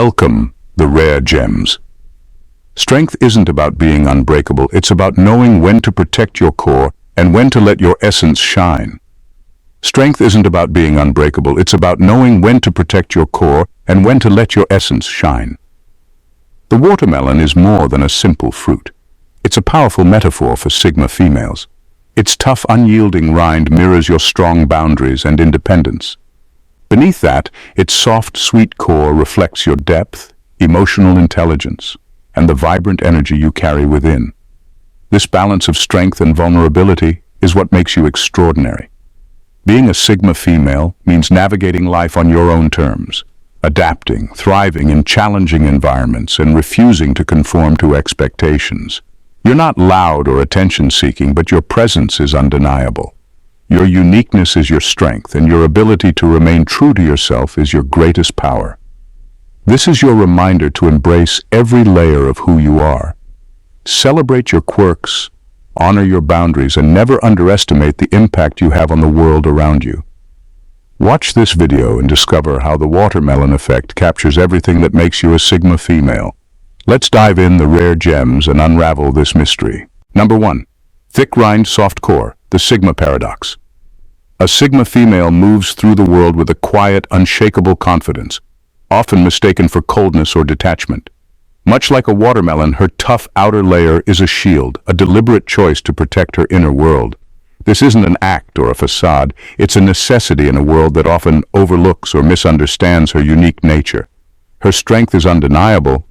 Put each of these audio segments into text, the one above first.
Welcome, the rare gems. Strength isn't about being unbreakable, it's about knowing when to protect your core and when to let your essence shine. Strength isn't about being unbreakable, it's about knowing when to protect your core and when to let your essence shine. The watermelon is more than a simple fruit. It's a powerful metaphor for Sigma females. Its tough, unyielding rind mirrors your strong boundaries and independence. Beneath that, its soft, sweet core reflects your depth, emotional intelligence, and the vibrant energy you carry within. This balance of strength and vulnerability is what makes you extraordinary. Being a Sigma female means navigating life on your own terms, adapting, thriving in challenging environments, and refusing to conform to expectations. You're not loud or attention-seeking, but your presence is undeniable. Your uniqueness is your strength, and your ability to remain true to yourself is your greatest power. This is your reminder to embrace every layer of who you are. Celebrate your quirks, honor your boundaries, and never underestimate the impact you have on the world around you. Watch this video and discover how the watermelon effect captures everything that makes you a Sigma female. Let's dive in the rare gems and unravel this mystery. Number 1. Thick rind, soft core, the Sigma paradox. A Sigma female moves through the world with a quiet, unshakable confidence, often mistaken for coldness or detachment. Much like a watermelon, her tough outer layer is a shield, a deliberate choice to protect her inner world. This isn't an act or a facade, it's a necessity in a world that often overlooks or misunderstands her unique nature. Her strength is undeniable,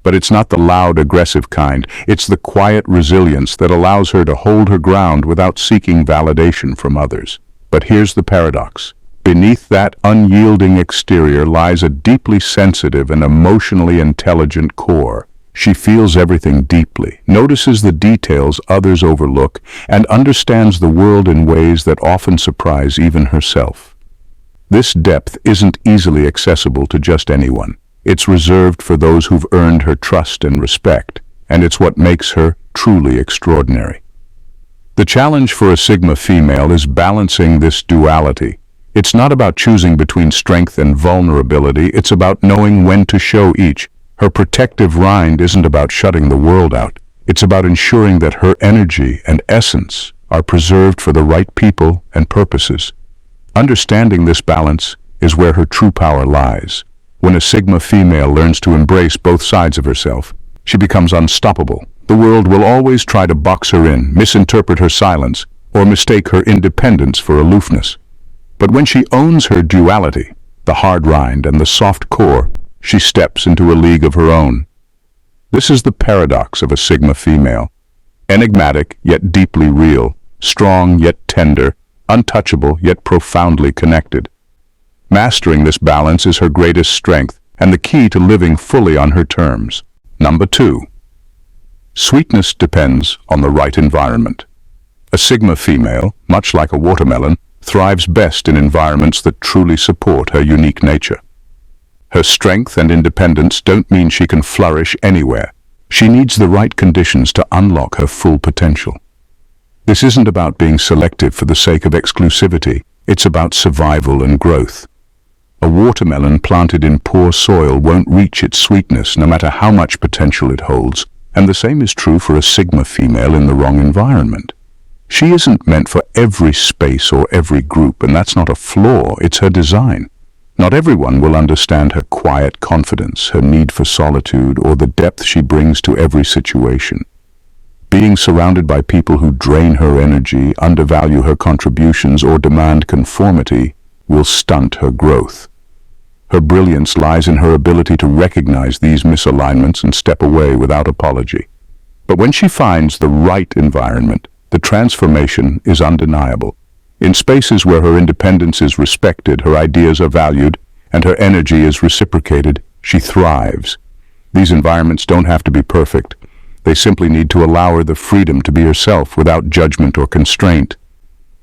but it's not the loud, aggressive kind. It's the quiet resilience that allows her to hold her ground without seeking validation from others. But here's the paradox. Beneath that unyielding exterior lies a deeply sensitive and emotionally intelligent core. She feels everything deeply, notices the details others overlook, and understands the world in ways that often surprise even herself. This depth isn't easily accessible to just anyone. It's reserved for those who've earned her trust and respect, and it's what makes her truly extraordinary. The challenge for a Sigma female is balancing this duality. It's not about choosing between strength and vulnerability, it's about knowing when to show each. Her protective rind isn't about shutting the world out. It's about ensuring that her energy and essence are preserved for the right people and purposes. Understanding this balance is where her true power lies. When a Sigma female learns to embrace both sides of herself, she becomes unstoppable. The world will always try to box her in, misinterpret her silence, or mistake her independence for aloofness. But when she owns her duality, the hard rind and the soft core, she steps into a league of her own. This is the paradox of a Sigma female. Enigmatic yet deeply real, strong yet tender, untouchable yet profoundly connected. Mastering this balance is her greatest strength and the key to living fully on her terms. Number 2. Sweetness depends on the right environment. A Sigma female, much like a watermelon, thrives best in environments that truly support her unique nature. Her strength and independence don't mean she can flourish anywhere. She needs the right conditions to unlock her full potential. This isn't about being selective for the sake of exclusivity, it's about survival and growth. A watermelon planted in poor soil won't reach its sweetness no matter how much potential it holds, and the same is true for a Sigma female in the wrong environment. She isn't meant for every space or every group, and that's not a flaw, it's her design. Not everyone will understand her quiet confidence, her need for solitude, or the depth she brings to every situation. Being surrounded by people who drain her energy, undervalue her contributions, or demand conformity will stunt her growth. Her brilliance lies in her ability to recognize these misalignments and step away without apology. But when she finds the right environment, the transformation is undeniable. In spaces where her independence is respected, her ideas are valued, and her energy is reciprocated, she thrives. These environments don't have to be perfect. They simply need to allow her the freedom to be herself without judgment or constraint.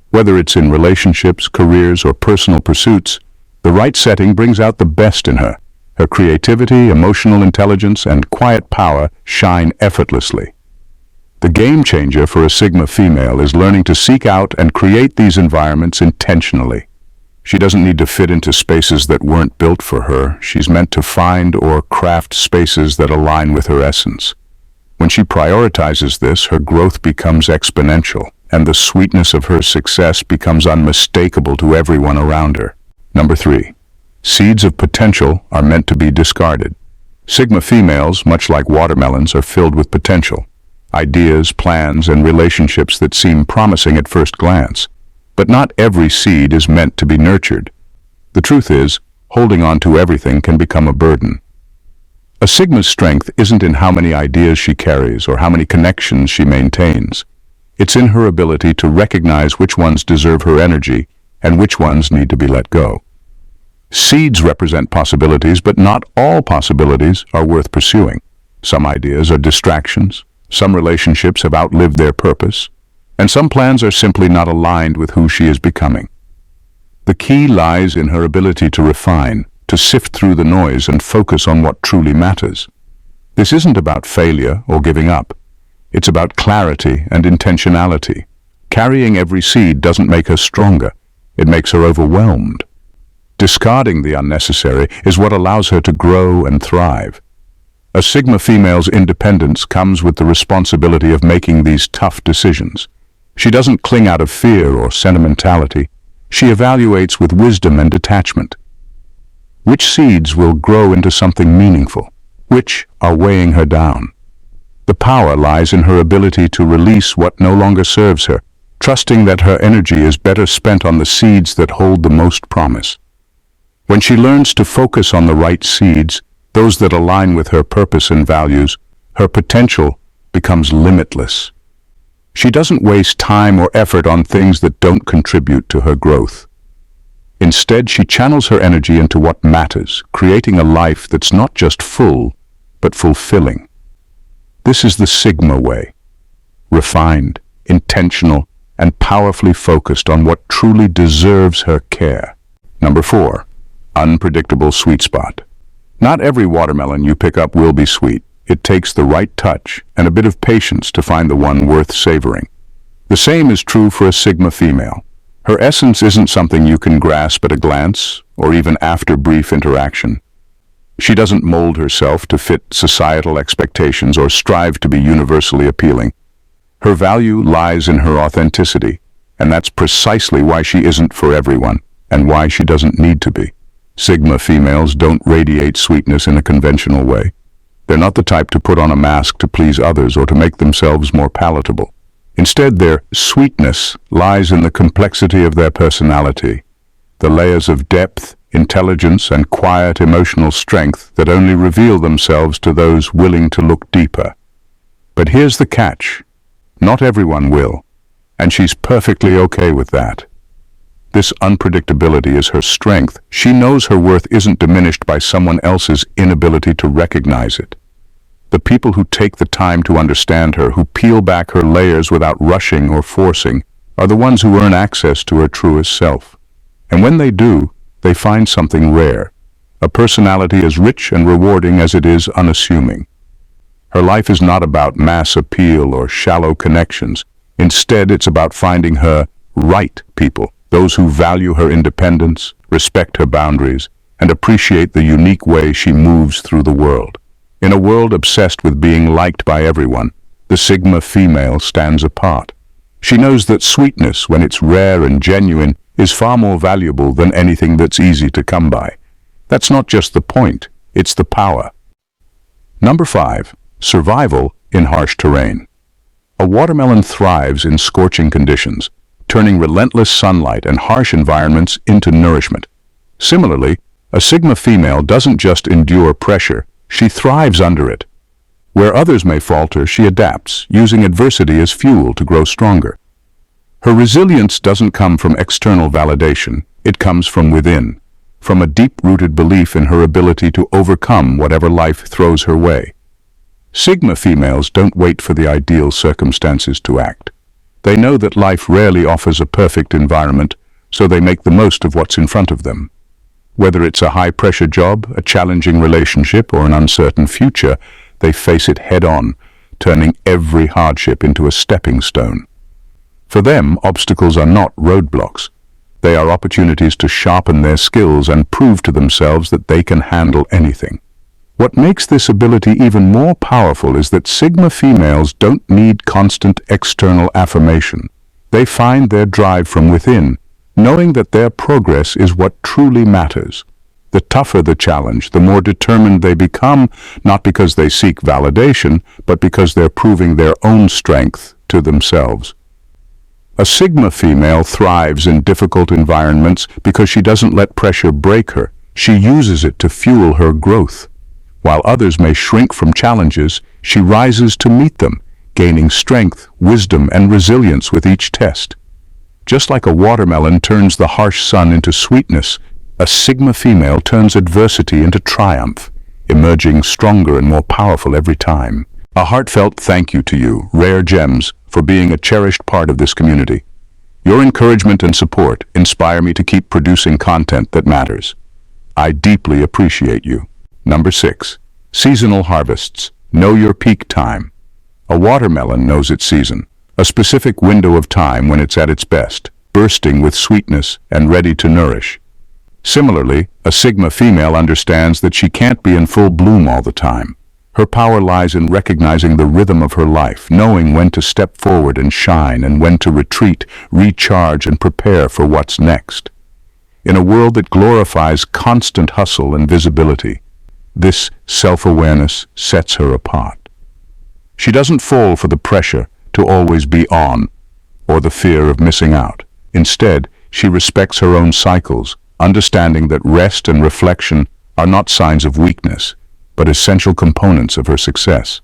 Whether it's in relationships, careers, or personal pursuits, the right setting brings out the best in her. Her creativity, emotional intelligence, and quiet power shine effortlessly. The game changer for a Sigma female is learning to seek out and create these environments intentionally. She doesn't need to fit into spaces that weren't built for her. She's meant to find or craft spaces that align with her essence. When she prioritizes this, her growth becomes exponential, and the sweetness of her success becomes unmistakable to everyone around her. Number 3. Seeds of potential are meant to be discarded. Sigma females, much like watermelons, are filled with potential. Ideas, plans, and relationships that seem promising at first glance. But not every seed is meant to be nurtured. The truth is, holding on to everything can become a burden. A Sigma's strength isn't in how many ideas she carries or how many connections she maintains. It's in her ability to recognize which ones deserve her energy and which ones need to be let go. Seeds represent possibilities, but not all possibilities are worth pursuing. Some ideas are distractions, some relationships have outlived their purpose, and some plans are simply not aligned with who she is becoming. The key lies in her ability to refine, to sift through the noise and focus on what truly matters. This isn't about failure or giving up. It's about clarity and intentionality. Carrying every seed doesn't make her stronger. It makes her overwhelmed. Discarding the unnecessary is what allows her to grow and thrive. A Sigma female's independence comes with the responsibility of making these tough decisions. She doesn't cling out of fear or sentimentality. She evaluates with wisdom and detachment. Which seeds will grow into something meaningful? Which are weighing her down? The power lies in her ability to release what no longer serves her, trusting that her energy is better spent on the seeds that hold the most promise. When she learns to focus on the right seeds, those that align with her purpose and values, her potential becomes limitless. She doesn't waste time or effort on things that don't contribute to her growth. Instead, she channels her energy into what matters, creating a life that's not just full, but fulfilling. This is the Sigma way. Refined, intentional, and powerfully focused on what truly deserves her care. Number 4. Unpredictable sweet spot. Not every watermelon you pick up will be sweet. It takes the right touch and a bit of patience to find the one worth savoring. The same is true for a Sigma female. Her essence isn't something you can grasp at a glance or even after brief interaction. She doesn't mold herself to fit societal expectations or strive to be universally appealing. Her value lies in her authenticity, and that's precisely why she isn't for everyone and why she doesn't need to be. Sigma females don't radiate sweetness in a conventional way. They're not the type to put on a mask to please others or to make themselves more palatable. Instead, their sweetness lies in the complexity of their personality, the layers of depth, intelligence, and quiet emotional strength that only reveal themselves to those willing to look deeper. But here's the catch. Not everyone will, and she's perfectly okay with that. This unpredictability is her strength. She knows her worth isn't diminished by someone else's inability to recognize it. The people who take the time to understand her, who peel back her layers without rushing or forcing, are the ones who earn access to her truest self. And when they do, they find something rare, a personality as rich and rewarding as it is unassuming. Her life is not about mass appeal or shallow connections. Instead, it's about finding her right people. Those who value her independence, respect her boundaries, and appreciate the unique way she moves through the world. In a world obsessed with being liked by everyone, the Sigma female stands apart. She knows that sweetness, when it's rare and genuine, is far more valuable than anything that's easy to come by. That's not just the point, it's the power. Number 5. Survival in harsh terrain. A watermelon thrives in scorching conditions, turning relentless sunlight and harsh environments into nourishment. Similarly, a Sigma female doesn't just endure pressure, she thrives under it. Where others may falter, she adapts, using adversity as fuel to grow stronger. Her resilience doesn't come from external validation, it comes from within, from a deep-rooted belief in her ability to overcome whatever life throws her way. Sigma females don't wait for the ideal circumstances to act. They know that life rarely offers a perfect environment, so they make the most of what's in front of them. Whether it's a high-pressure job, a challenging relationship, or an uncertain future, they face it head-on, turning every hardship into a stepping stone. For them, obstacles are not roadblocks. They are opportunities to sharpen their skills and prove to themselves that they can handle anything. What makes this ability even more powerful is that Sigma females don't need constant external affirmation. They find their drive from within, knowing that their progress is what truly matters. The tougher the challenge, the more determined they become, not because they seek validation, but because they're proving their own strength to themselves. A Sigma female thrives in difficult environments because she doesn't let pressure break her. She uses it to fuel her growth. While others may shrink from challenges, she rises to meet them, gaining strength, wisdom, and resilience with each test. Just like a watermelon turns the harsh sun into sweetness, a Sigma female turns adversity into triumph, emerging stronger and more powerful every time. A heartfelt thank you to you, Rare Gems, for being a cherished part of this community. Your encouragement and support inspire me to keep producing content that matters. I deeply appreciate you. Number 6. Seasonal harvests. Know your peak time. A watermelon knows its season, a specific window of time when it's at its best, bursting with sweetness and ready to nourish. Similarly, a Sigma female understands that she can't be in full bloom all the time. Her power lies in recognizing the rhythm of her life, knowing when to step forward and shine and when to retreat, recharge, and prepare for what's next. In a world that glorifies constant hustle and visibility, this self-awareness sets her apart. She doesn't fall for the pressure to always be on or the fear of missing out. Instead, she respects her own cycles, understanding that rest and reflection are not signs of weakness, but essential components of her success.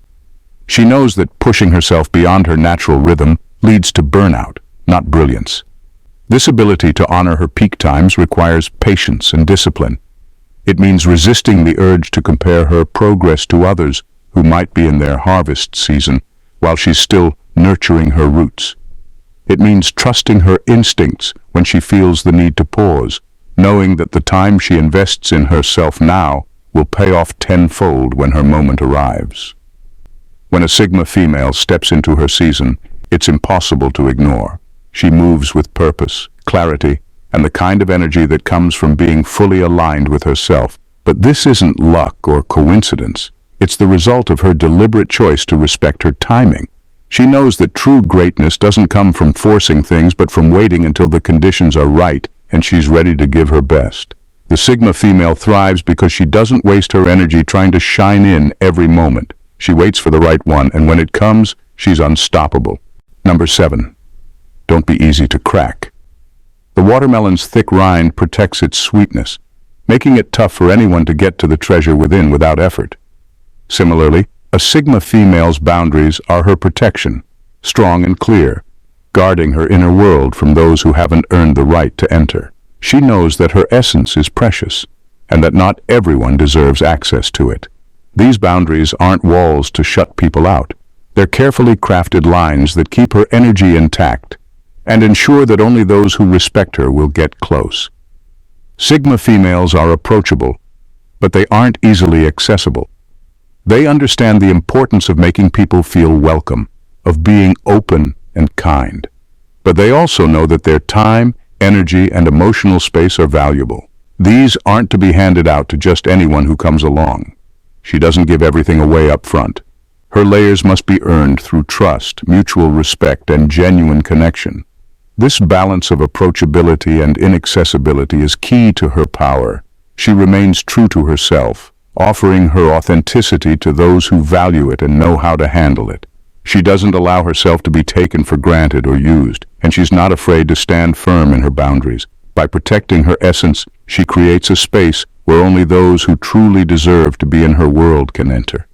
She knows that pushing herself beyond her natural rhythm leads to burnout, not brilliance. This ability to honor her peak times requires patience and discipline. It means resisting the urge to compare her progress to others who might be in their harvest season while she's still nurturing her roots. It means trusting her instincts when she feels the need to pause, knowing that the time she invests in herself now will pay off tenfold when her moment arrives. When a Sigma female steps into her season, it's impossible to ignore. She moves with purpose, clarity, and the kind of energy that comes from being fully aligned with herself. But this isn't luck or coincidence. It's the result of her deliberate choice to respect her timing. She knows that true greatness doesn't come from forcing things, but from waiting until the conditions are right and she's ready to give her best. The Sigma female thrives because she doesn't waste her energy trying to shine in every moment. She waits for the right one, and when it comes, she's unstoppable. Number 7. Don't be easy to crack. The watermelon's thick rind protects its sweetness, making it tough for anyone to get to the treasure within without effort. Similarly, a Sigma female's boundaries are her protection, strong and clear, guarding her inner world from those who haven't earned the right to enter. She knows that her essence is precious, and that not everyone deserves access to it. These boundaries aren't walls to shut people out. They're carefully crafted lines that keep her energy intact and ensure that only those who respect her will get close. Sigma females are approachable, but they aren't easily accessible. They understand the importance of making people feel welcome, of being open and kind. But they also know that their time, energy, and emotional space are valuable. These aren't to be handed out to just anyone who comes along. She doesn't give everything away up front. Her layers must be earned through trust, mutual respect, and genuine connection. This balance of approachability and inaccessibility is key to her power. She remains true to herself, offering her authenticity to those who value it and know how to handle it. She doesn't allow herself to be taken for granted or used, and she's not afraid to stand firm in her boundaries. By protecting her essence, she creates a space where only those who truly deserve to be in her world can enter.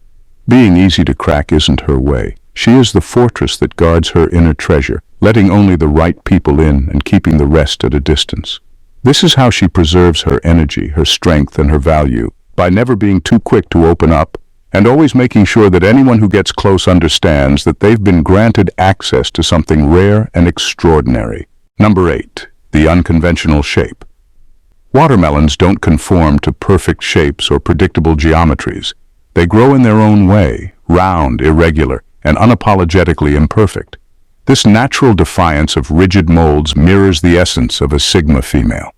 Being easy to crack isn't her way. She is the fortress that guards her inner treasure, letting only the right people in and keeping the rest at a distance. This is how she preserves her energy, her strength, and her value, by never being too quick to open up, and always making sure that anyone who gets close understands that they've been granted access to something rare and extraordinary. Number 8. The unconventional shape. Watermelons don't conform to perfect shapes or predictable geometries. They grow in their own way, round, irregular, and unapologetically imperfect. This natural defiance of rigid molds mirrors the essence of a Sigma female.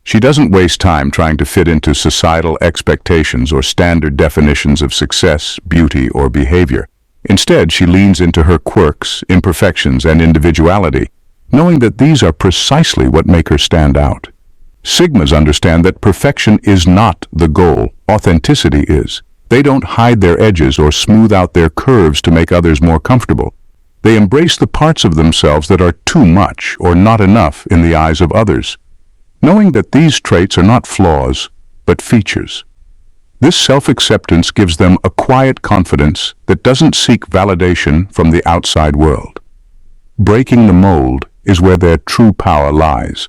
She doesn't waste time trying to fit into societal expectations or standard definitions of success, beauty, or behavior. Instead, she leans into her quirks, imperfections, and individuality, knowing that these are precisely what make her stand out. Sigmas understand that perfection is not the goal, authenticity is. They don't hide their edges or smooth out their curves to make others more comfortable. They embrace the parts of themselves that are too much or not enough in the eyes of others, knowing that these traits are not flaws, but features. This self-acceptance gives them a quiet confidence that doesn't seek validation from the outside world. Breaking the mold is where their true power lies.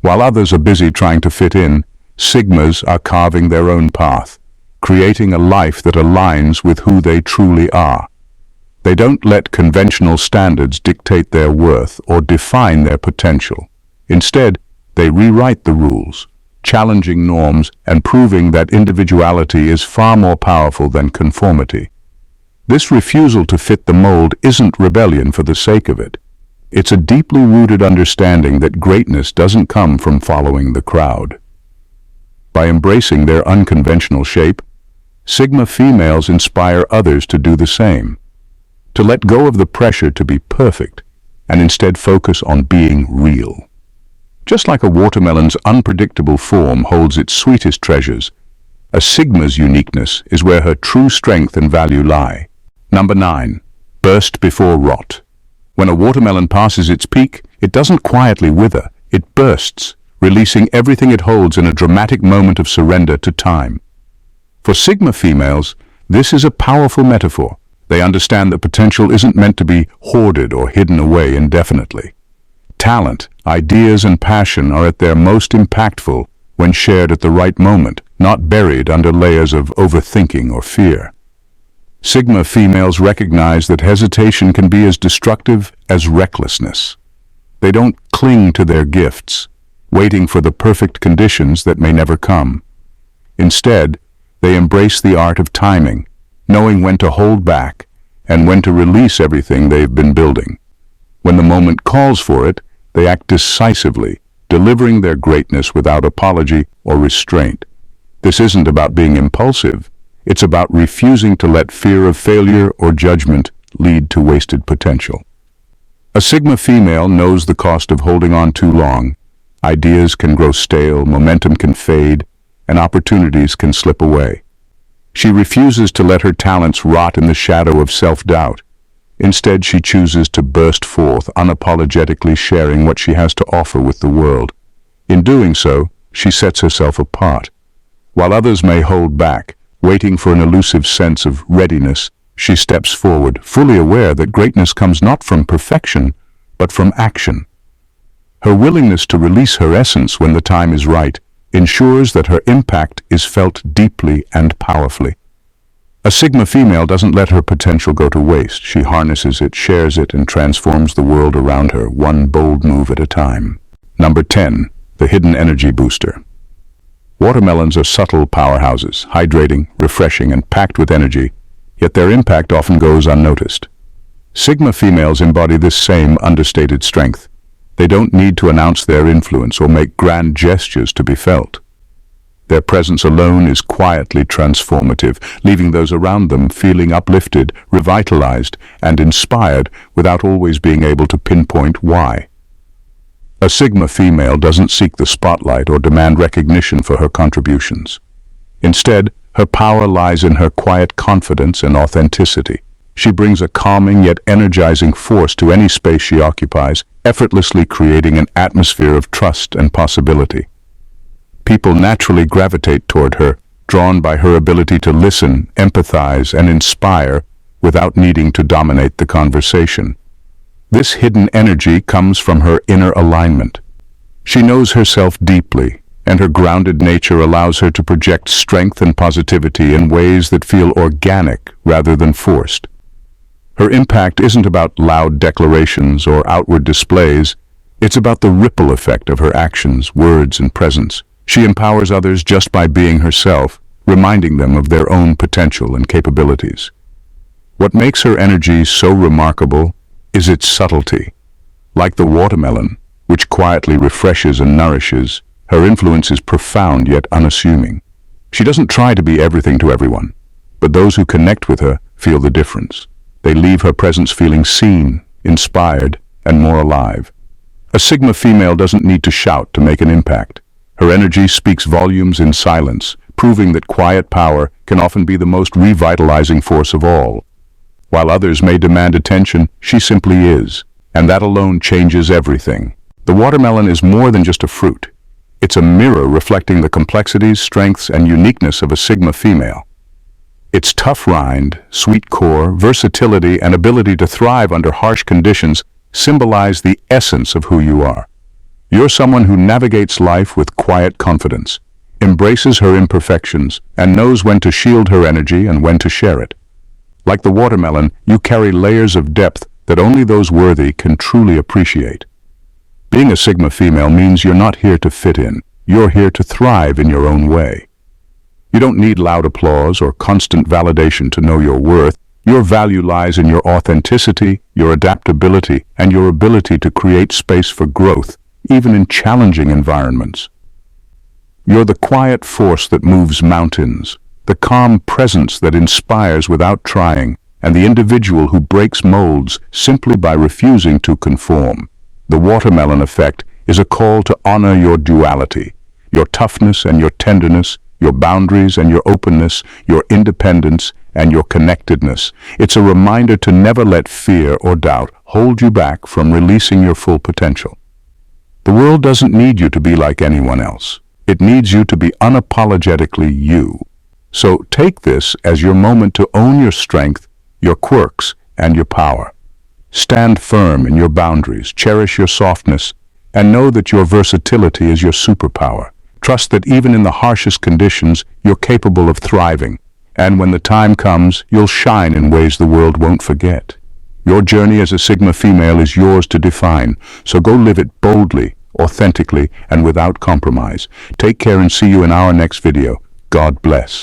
While others are busy trying to fit in, Sigmas are carving their own path, creating a life that aligns with who they truly are. They don't let conventional standards dictate their worth or define their potential. Instead, they rewrite the rules, challenging norms and proving that individuality is far more powerful than conformity. This refusal to fit the mold isn't rebellion for the sake of it. It's a deeply rooted understanding that greatness doesn't come from following the crowd. By embracing their unconventional shape, Sigma females inspire others to do the same, to let go of the pressure to be perfect and instead focus on being real. Just like a watermelon's unpredictable form holds its sweetest treasures, a Sigma's uniqueness is where her true strength and value lie. Number 9. Burst before rot. When a watermelon passes its peak, it doesn't quietly wither, it bursts, releasing everything it holds in a dramatic moment of surrender to time. For Sigma females, this is a powerful metaphor. They understand that potential isn't meant to be hoarded or hidden away indefinitely. Talent, ideas, and passion are at their most impactful when shared at the right moment, not buried under layers of overthinking or fear. Sigma females recognize that hesitation can be as destructive as recklessness. They don't cling to their gifts, waiting for the perfect conditions that may never come. Instead, they embrace the art of timing, knowing when to hold back and when to release everything they've been building. When the moment calls for it, they act decisively, delivering their greatness without apology or restraint. This isn't about being impulsive. It's about refusing to let fear of failure or judgment lead to wasted potential. A Sigma female knows the cost of holding on too long. Ideas can grow stale, momentum can fade, and opportunities can slip away. She refuses to let her talents rot in the shadow of self-doubt. Instead, she chooses to burst forth, unapologetically sharing what she has to offer with the world. In doing so, she sets herself apart. While others may hold back, waiting for an elusive sense of readiness, she steps forward, fully aware that greatness comes not from perfection, but from action. Her willingness to release her essence when the time is right ensures that her impact is felt deeply and powerfully. A Sigma female doesn't let her potential go to waste. She harnesses it, shares it, and transforms the world around her, one bold move at a time. Number 10. The hidden energy booster. Watermelons are subtle powerhouses, hydrating, refreshing, and packed with energy, yet their impact often goes unnoticed. Sigma females embody this same understated strength. They don't need to announce their influence or make grand gestures to be felt. Their presence alone is quietly transformative, leaving those around them feeling uplifted, revitalized, and inspired without always being able to pinpoint why. A Sigma female doesn't seek the spotlight or demand recognition for her contributions. Instead, her power lies in her quiet confidence and authenticity. She brings a calming yet energizing force to any space she occupies, effortlessly creating an atmosphere of trust and possibility. People naturally gravitate toward her, drawn by her ability to listen, empathize, and inspire without needing to dominate the conversation. This hidden energy comes from her inner alignment. She knows herself deeply, and her grounded nature allows her to project strength and positivity in ways that feel organic rather than forced. Her impact isn't about loud declarations or outward displays. It's about the ripple effect of her actions, words, and presence. She empowers others just by being herself, reminding them of their own potential and capabilities. What makes her energy so remarkable is its subtlety. Like the watermelon, which quietly refreshes and nourishes, her influence is profound yet unassuming. She doesn't try to be everything to everyone, but those who connect with her feel the difference. They leave her presence feeling seen, inspired, and more alive. A Sigma female doesn't need to shout to make an impact. Her energy speaks volumes in silence, proving that quiet power can often be the most revitalizing force of all. While others may demand attention, she simply is, and that alone changes everything. The watermelon is more than just a fruit. It's a mirror reflecting the complexities, strengths, and uniqueness of a Sigma female. Its tough rind, sweet core, versatility, and ability to thrive under harsh conditions symbolize the essence of who you are. You're someone who navigates life with quiet confidence, embraces her imperfections, and knows when to shield her energy and when to share it. Like the watermelon, you carry layers of depth that only those worthy can truly appreciate. Being a Sigma female means you're not here to fit in. You're here to thrive in your own way. You don't need loud applause or constant validation to know your worth. Your value lies in your authenticity, your adaptability, and your ability to create space for growth, even in challenging environments. You're the quiet force that moves mountains, the calm presence that inspires without trying, and the individual who breaks molds simply by refusing to conform. The watermelon effect is a call to honor your duality, your toughness and your tenderness, your boundaries and your openness, your independence and your connectedness. It's a reminder to never let fear or doubt hold you back from releasing your full potential. The world doesn't need you to be like anyone else. It needs you to be unapologetically you. So take this as your moment to own your strength, your quirks, and your power. Stand firm in your boundaries, cherish your softness, and know that your versatility is your superpower. Trust that even in the harshest conditions, you're capable of thriving, and when the time comes, you'll shine in ways the world won't forget. Your journey as a Sigma female is yours to define, so go live it boldly, authentically, and without compromise. Take care and see you in our next video. God bless.